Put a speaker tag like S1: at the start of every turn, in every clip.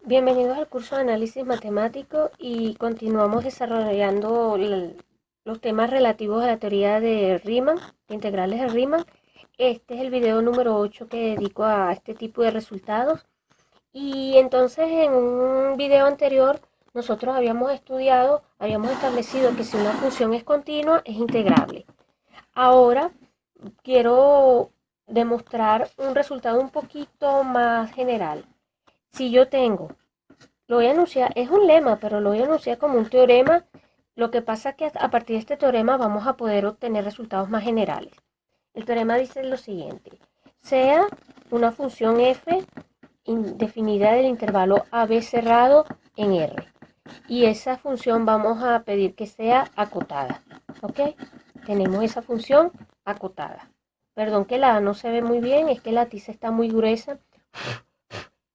S1: Bienvenidos al curso de análisis matemático y continuamos desarrollando los temas relativos a la teoría de Riemann, de integrales de Riemann. Este es el video número 8 que dedico a este tipo de resultados. Y entonces en un video anterior nosotros habíamos establecido que si una función es continua es integrable. Ahora quiero demostrar un resultado un poquito más general. Si yo tengo lo voy a anunciar, es un lema, pero lo voy a anunciar como un teorema. Lo que pasa es que a partir de este teorema vamos a poder obtener resultados más generales. El teorema dice lo siguiente: sea una función f definida del intervalo AB cerrado en R. Y esa función vamos a pedir que sea acotada. ¿Ok? Tenemos esa función acotada. Perdón que la A no se ve muy bien, es que la tiza está muy gruesa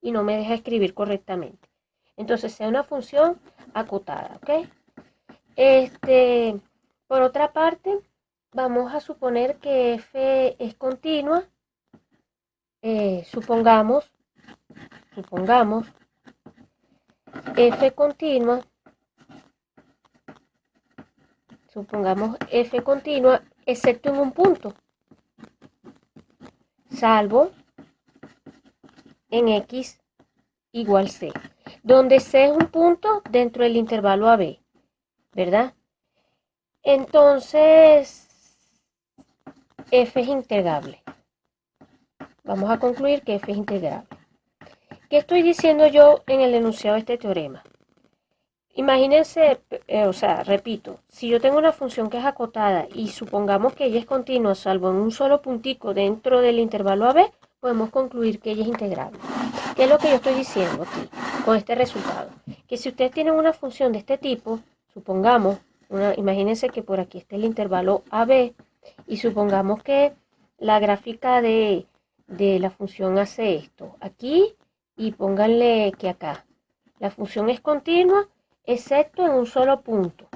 S1: y no me deja escribir correctamente. Entonces sea una función acotada, ¿ok? Por otra parte, vamos a suponer que f es continua. Supongamos f continua, excepto en un punto, salvo en x igual c, donde c es un punto dentro del intervalo AB, ¿verdad? Entonces, f es integrable. Vamos a concluir que f es integrable. ¿Qué estoy diciendo yo en el enunciado de este teorema? Imagínense, repito, si yo tengo una función que es acotada y supongamos que ella es continua, salvo en un solo puntico dentro del intervalo AB, podemos concluir que ella es integrable. ¿Qué es lo que yo estoy diciendo aquí con este resultado? Que si ustedes tienen una función de este tipo, supongamos, imagínense que por aquí está el intervalo AB y supongamos que la gráfica de la función hace esto, aquí, y pónganle que acá. La función es continua, excepto en un solo punto.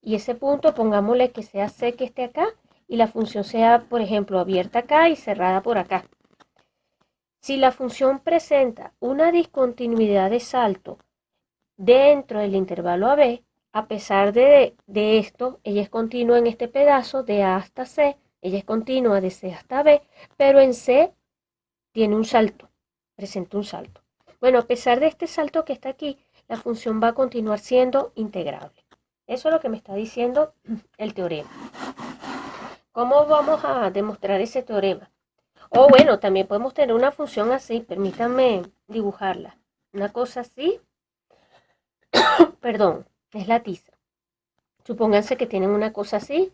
S1: Y ese punto pongámosle que sea C que esté acá y la función sea, por ejemplo, abierta acá y cerrada por acá. Si la función presenta una discontinuidad de salto dentro del intervalo AB, a pesar de esto, ella es continua en este pedazo de A hasta C, ella es continua de C hasta B, pero en C tiene un salto, presenta un salto. Bueno, a pesar de este salto que está aquí, la función va a continuar siendo integrable. Eso es lo que me está diciendo el teorema. ¿Cómo vamos a demostrar ese teorema? O bueno, también podemos tener una función así, permítanme dibujarla. Una cosa así, perdón, es la tiza. Supónganse que tienen una cosa así,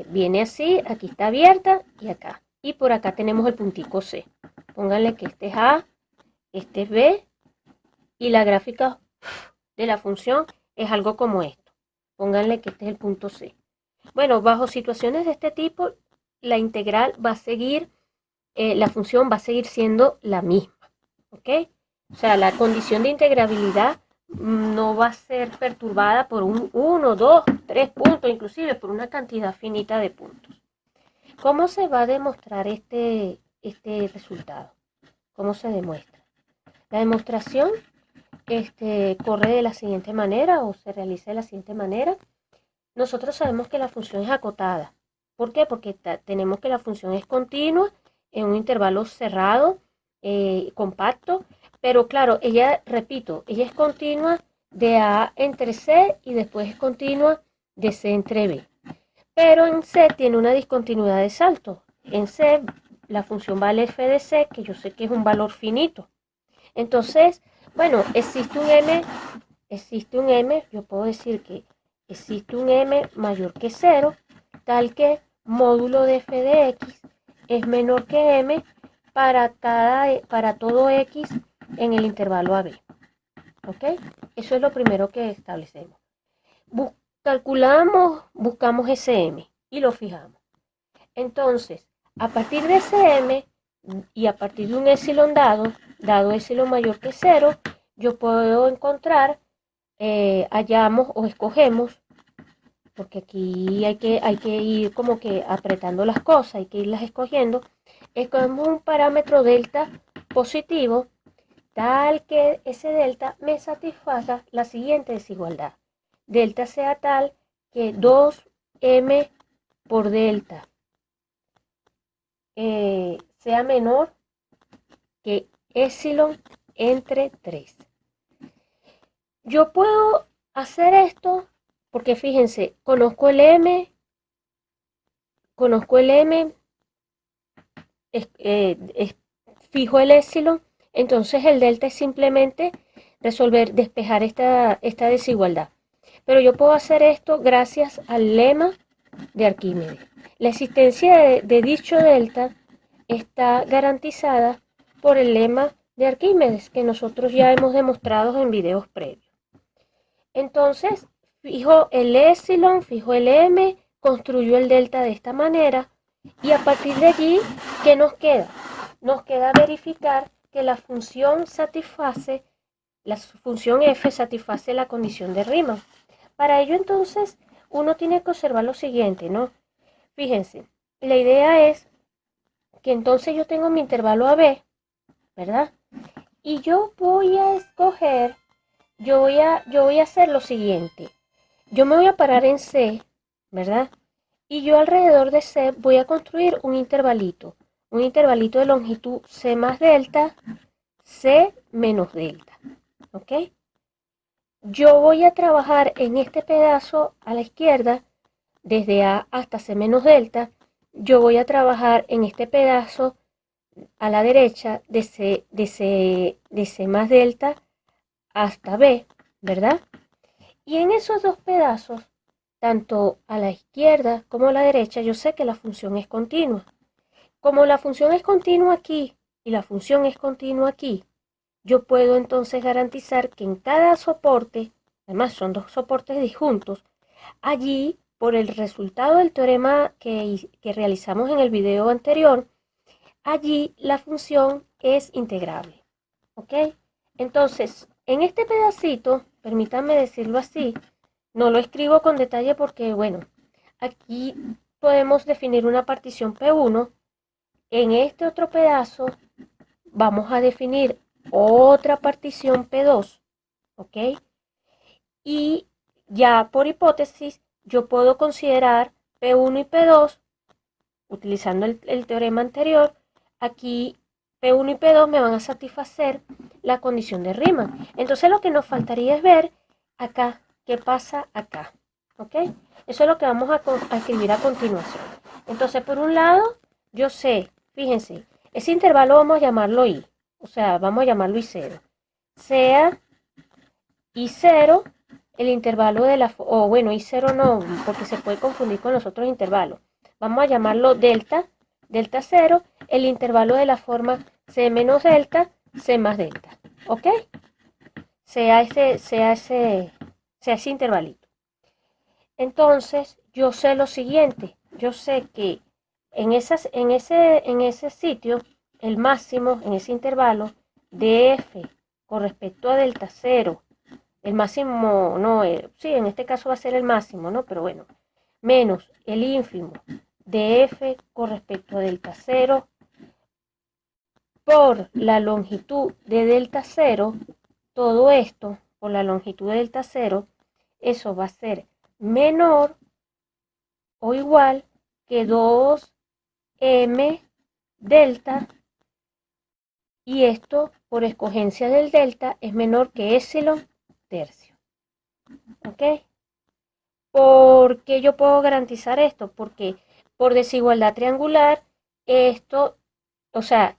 S1: viene así, aquí está abierta y acá. Y por acá tenemos el puntico C. Pónganle que este es A, este es B, y la gráfica de la función es algo como esto. Pónganle que este es el punto C. Bueno, bajo situaciones de este tipo, la integral va a seguir, la función va a seguir siendo la misma, ¿ok? O sea, la condición de integrabilidad no va a ser perturbada por un 1, 2, 3 puntos, inclusive por una cantidad finita de puntos. ¿Cómo se va a demostrar este resultado? ¿Cómo se demuestra? La demostración corre de la siguiente manera o se realiza de la siguiente manera. Nosotros sabemos que la función es acotada. ¿Por qué? Porque tenemos que la función es continua en un intervalo cerrado, compacto, pero claro, ella, repito, ella es continua de A entre C y después es continua de C entre B. Pero en C tiene una discontinuidad de salto. En C la función vale f de C, que yo sé que es un valor finito. Entonces, bueno, existe un m, yo puedo decir que existe un m mayor que 0, tal que módulo de f de x es menor que m para todo x en el intervalo AB. ¿Ok? Eso es lo primero que establecemos. Buscamos ese m y lo fijamos. Entonces, a partir de ese m y a partir de un epsilon dado epsilon mayor que 0, yo puedo encontrar, hallamos o escogemos, porque aquí hay que ir como que apretando las cosas, hay que irlas escogiendo. Escogemos un parámetro delta positivo, tal que ese delta me satisfaga la siguiente desigualdad. Delta sea tal que 2m por delta sea menor que epsilon entre 3. Yo puedo hacer esto porque fíjense, conozco el m, fijo el epsilon, entonces el delta es simplemente despejar esta desigualdad. Pero yo puedo hacer esto gracias al lema de Arquímedes. La existencia de dicho delta está garantizada por el lema de Arquímedes, que nosotros ya hemos demostrado en videos previos. Entonces, fijo el epsilon, fijo el m, construyo el delta de esta manera, y a partir de allí, ¿qué nos queda? Nos queda verificar que la función f satisface la condición de Riemann. Para ello, entonces, uno tiene que observar lo siguiente, ¿no? Fíjense, la idea es que entonces yo tengo mi intervalo AB, ¿verdad? Y yo voy a escoger, yo voy a hacer lo siguiente. Yo me voy a parar en C, ¿verdad? Y yo alrededor de C voy a construir un intervalito de longitud C más delta, C menos delta, ¿ok? Yo voy a trabajar en este pedazo a la izquierda, desde A hasta C menos delta. Yo voy a trabajar en este pedazo a la derecha de C más delta hasta B, ¿verdad? Y en esos dos pedazos, tanto a la izquierda como a la derecha, yo sé que la función es continua. Como la función es continua aquí y la función es continua aquí, yo puedo entonces garantizar que en cada soporte, además son dos soportes disjuntos, allí, por el resultado del teorema que realizamos en el video anterior, allí la función es integrable. ¿Ok? Entonces, en este pedacito, permítanme decirlo así, no lo escribo con detalle porque, bueno, aquí podemos definir una partición P1. En este otro pedazo vamos a definir otra partición P2, ¿ok? Y ya por hipótesis, yo puedo considerar P1 y P2, utilizando el teorema anterior. Aquí P1 y P2 me van a satisfacer la condición de Riemann. Entonces lo que nos faltaría es ver acá, qué pasa acá, ¿ok? Eso es lo que vamos a escribir a continuación. Entonces, por un lado, yo sé, fíjense, ese intervalo vamos a llamarlo I, o sea, vamos a llamarlo I0. Sea I0 el intervalo de la, o bueno, I0 no, porque se puede confundir con los otros intervalos. Vamos a llamarlo delta 0, el intervalo de la forma C menos delta, C más delta, ¿ok? Sea ese intervalito. Entonces, yo sé lo siguiente, yo sé que en ese sitio, el máximo en ese intervalo de f con respecto a delta 0, el máximo, no, sí, en este caso va a ser el máximo, ¿no? Pero bueno, menos el ínfimo de f con respecto a delta 0 por la longitud de delta 0, todo esto por la longitud de delta 0, eso va a ser menor o igual que 2m delta, y esto por escogencia del delta es menor que epsilon tercio. ¿Ok? ¿Por qué yo puedo garantizar esto? Porque por desigualdad triangular, esto, o sea,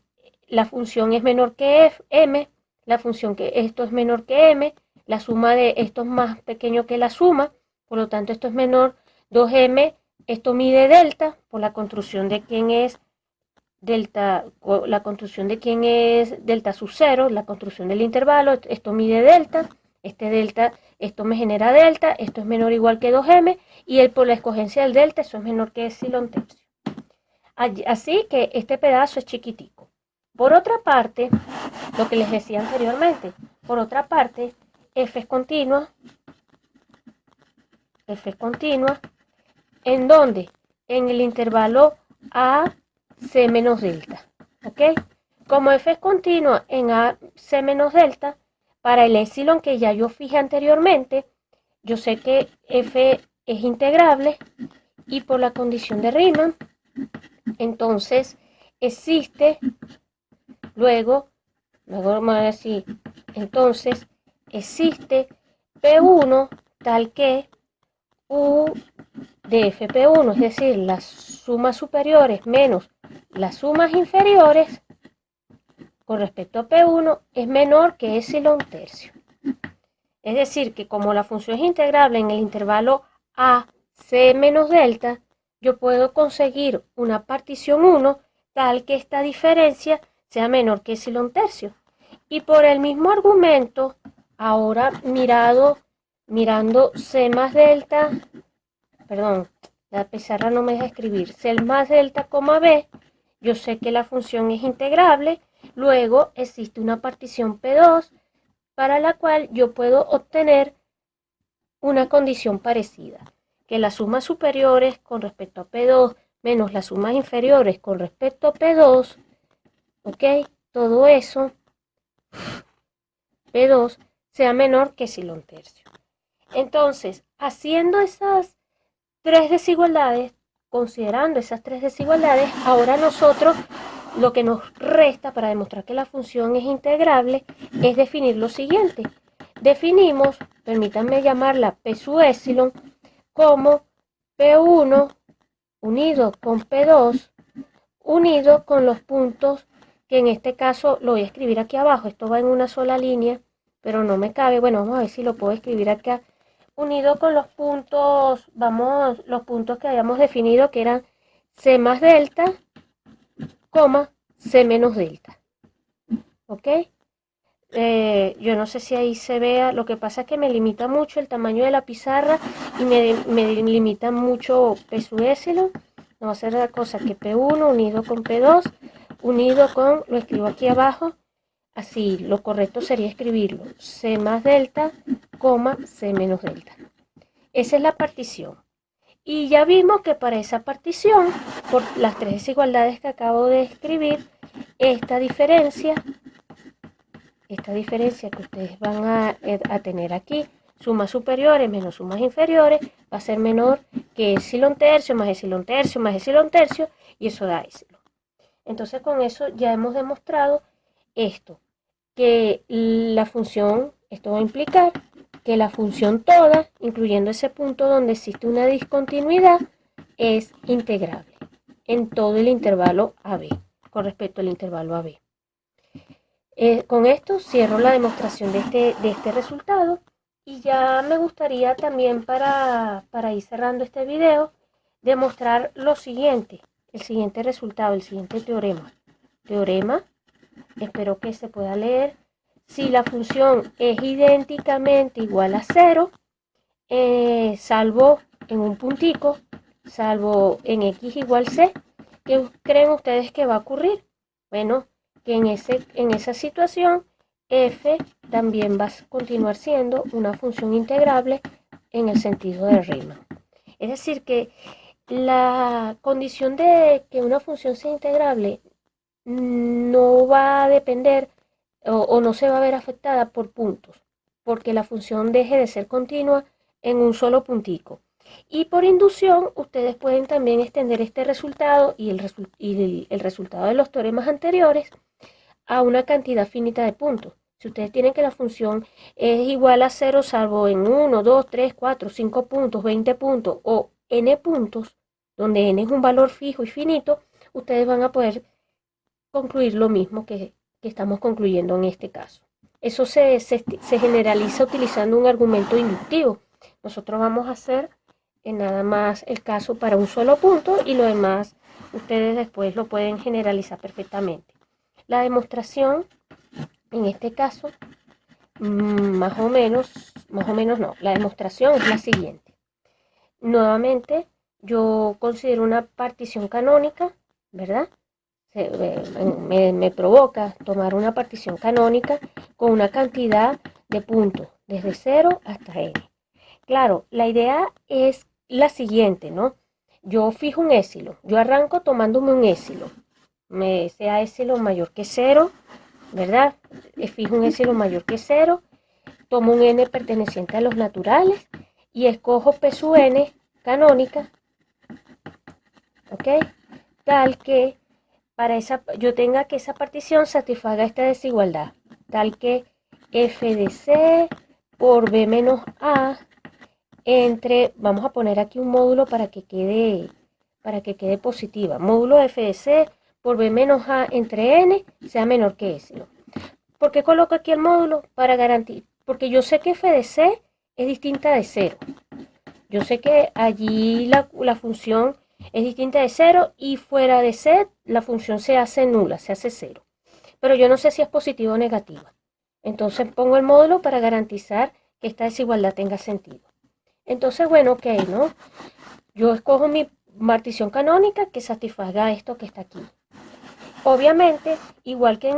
S1: la función es menor que m, la función que esto es menor que m, la suma de esto es más pequeño que la suma, por lo tanto esto es menor 2m, esto mide delta por la construcción de quién es delta, la construcción de quién es delta sub 0, la construcción del intervalo, esto mide delta, esto me genera delta, esto es menor o igual que 2m, y por la escogencia del delta, eso es menor que epsilon tercio. Así que este pedazo es chiquitico. Por otra parte, lo que les decía anteriormente, por otra parte, f es continua, ¿en dónde? En el intervalo a c menos delta, ¿ok? Como f es continua en AC menos delta, para el epsilon que ya yo fijé anteriormente, yo sé que f es integrable y por la condición de Riemann, entonces existe, luego vamos a decir, entonces existe P1 tal que U de FP1, es decir, las sumas superiores menos las sumas inferiores con respecto a P1 es menor que epsilon tercio. Es decir, que como la función es integrable en el intervalo AC menos delta, yo puedo conseguir una partición 1 tal que esta diferencia sea menor que epsilon tercio. Y por el mismo argumento, ahora mirando C más delta, perdón, la pizarra no me deja escribir, C más delta, B, yo sé que la función es integrable, luego existe una partición P2 para la cual yo puedo obtener una condición parecida, que las sumas superiores con respecto a P2 menos las sumas inferiores con respecto a P2, ¿ok? Todo eso, P2, sea menor que epsilon tercio. Entonces, haciendo esas tres desigualdades, considerando esas tres desigualdades, ahora nosotros lo que nos resta para demostrar que la función es integrable es definir lo siguiente. Definimos, permítanme llamarla P sub epsilon, como P1 unido con P2 unido con los puntos que en este caso lo voy a escribir aquí abajo. Esto va en una sola línea, pero no me cabe. Bueno, vamos a ver si lo puedo escribir acá. Unido con los puntos, los puntos que habíamos definido que eran C más delta, C menos delta. ¿Ok? Yo no sé si ahí se vea, lo que pasa es que me limita mucho el tamaño de la pizarra y me limita mucho P sub epsilon. No va a ser la cosa que P1 unido con P2 unido con, lo escribo aquí abajo, así, lo correcto sería escribirlo, C más delta, C menos delta. Esa es la partición. Y ya vimos que para esa partición, por las tres desigualdades que acabo de escribir, esta diferencia que ustedes van a tener aquí, sumas superiores menos sumas inferiores, va a ser menor que epsilon tercio más epsilon tercio más epsilon tercio, y eso da epsilon. Entonces con eso ya hemos demostrado esto, que la función, esto va a implicar que la función toda, incluyendo ese punto donde existe una discontinuidad, es integrable en todo el intervalo AB, con respecto al intervalo AB. Con esto cierro la demostración de este resultado y ya me gustaría también para ir cerrando este video demostrar lo siguiente, el siguiente resultado, el siguiente teorema. Teorema, espero que se pueda leer, si la función es idénticamente igual a 0, salvo en un puntico, salvo en x igual c, ¿qué creen ustedes que va a ocurrir? Bueno, que en esa situación f también va a continuar siendo una función integrable en el sentido de Riemann. Es decir, que la condición de que una función sea integrable no va a depender o no se va a ver afectada por puntos, porque la función deje de ser continua en un solo puntico. Y por inducción, ustedes pueden también extender este resultado y el resultado de los teoremas anteriores a una cantidad finita de puntos. Si ustedes tienen que la función es igual a 0 salvo en 1, 2, 3, 4, 5 puntos, 20 puntos o n puntos, donde n es un valor fijo y finito, ustedes van a poder concluir lo mismo que estamos concluyendo en este caso. Eso se generaliza utilizando un argumento inductivo. Nosotros vamos a hacer nada más el caso para un solo punto y lo demás ustedes después lo pueden generalizar perfectamente. La demostración, en este caso, más o menos no, la demostración es la siguiente. Nuevamente, yo considero una partición canónica, ¿verdad? Me provoca tomar una partición canónica con una cantidad de puntos, desde 0 hasta n. Claro, la idea es la siguiente, ¿no? Yo fijo un epsilon, yo arranco tomándome un epsilon, sea epsilon mayor que 0, ¿verdad? Fijo un epsilon mayor que 0, tomo un n perteneciente a los naturales y escojo P sub n canónica, ¿ok? Tal que yo tenga que esa partición satisfaga esta desigualdad, tal que f de c por b menos a entre, vamos a poner aquí un módulo para que quede positiva, módulo f de c por b menos a entre n sea menor que epsilon. ¿Por qué coloco aquí el módulo? Para garantizar, porque yo sé que f de c es distinta de 0. Yo sé que allí la función es distinta de 0 y fuera de c la función se hace nula, se hace 0. Pero yo no sé si es positiva o negativa. Entonces pongo el módulo para garantizar que esta desigualdad tenga sentido. Entonces, bueno, ok, ¿no? Yo escojo mi partición canónica que satisfaga esto que está aquí. Obviamente, igual que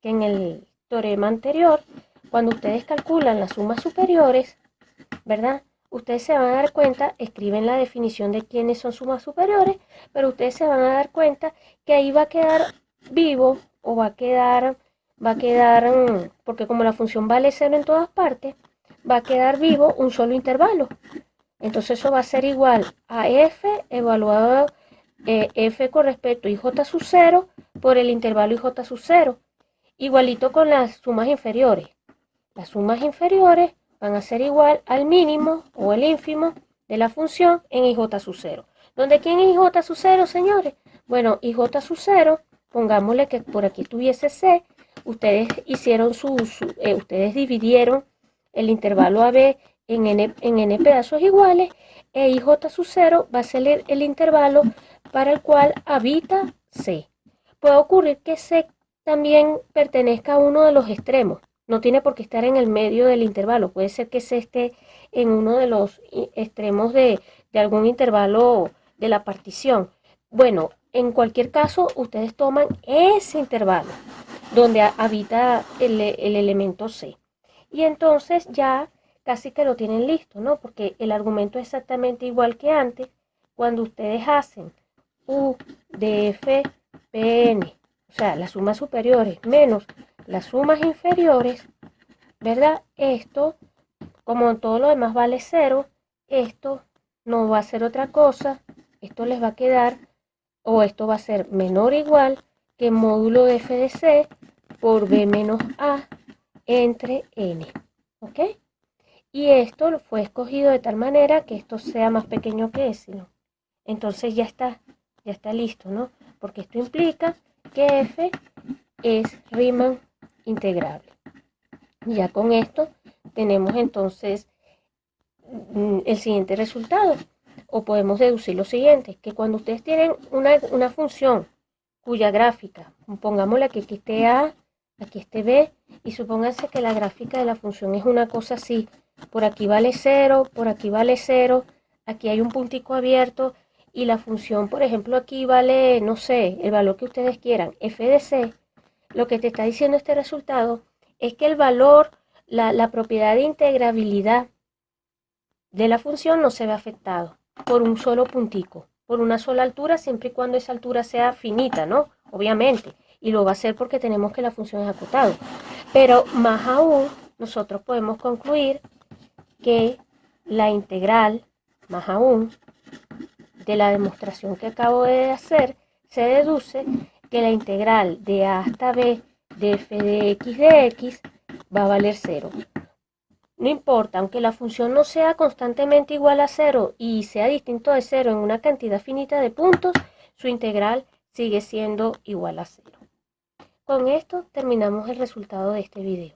S1: en el teorema anterior, cuando ustedes calculan las sumas superiores, ¿verdad? Ustedes se van a dar cuenta, escriben la definición de quiénes son sumas superiores, pero ustedes se van a dar cuenta que ahí va a quedar vivo o va a quedar, porque como la función vale 0 en todas partes, va a quedar vivo un solo intervalo. Entonces eso va a ser igual a f evaluado f con respecto a ij sub 0 por el intervalo ij sub 0. Igualito con las sumas inferiores. Las sumas inferiores van a ser igual al mínimo o el ínfimo de la función en ij sub 0. ¿Dónde quién es ij sub 0, señores? Bueno, ij sub 0, pongámosle que por aquí tuviese c, ustedes hicieron ustedes dividieron el intervalo AB en n pedazos iguales, e ij sub 0 va a ser el intervalo para el cual habita c. Puede ocurrir que c también pertenezca a uno de los extremos. No tiene por qué estar en el medio del intervalo. Puede ser que C esté en uno de los extremos de algún intervalo de la partición. Bueno, en cualquier caso, ustedes toman ese intervalo donde habita el elemento C. Y entonces ya casi que lo tienen listo, ¿no? Porque el argumento es exactamente igual que antes. Cuando ustedes hacen U de F, Pn, o sea, las sumas superiores menos las sumas inferiores, ¿verdad? Esto, como en todo lo demás vale 0, esto no va a ser otra cosa, esto les va a quedar, o esto va a ser menor o igual que módulo de f de c por b menos a entre n, ¿ok? Y esto fue escogido de tal manera que esto sea más pequeño que epsilon. Entonces ya está listo, ¿no? Porque esto implica que f es Riemann integrable. Ya con esto tenemos entonces el siguiente resultado, o podemos deducir lo siguiente, que cuando ustedes tienen una función cuya gráfica, pongámosle que aquí esté A, aquí esté B, y supónganse que la gráfica de la función es una cosa así, por aquí vale 0, por aquí vale 0, aquí hay un puntico abierto, y la función, por ejemplo, aquí vale, no sé, el valor que ustedes quieran, f de c. Lo que te está diciendo este resultado es que el valor, la propiedad de integrabilidad de la función no se ve afectado por un solo puntico, por una sola altura, siempre y cuando esa altura sea finita, ¿no? Obviamente, y lo va a hacer porque tenemos que la función es acotado. Pero más aún, nosotros podemos concluir que la integral, más aún, de la demostración que acabo de hacer, se deduce que la integral de a hasta b de f de x va a valer 0. No importa, aunque la función no sea constantemente igual a 0 y sea distinto de 0 en una cantidad finita de puntos, su integral sigue siendo igual a 0. Con esto terminamos el resultado de este video.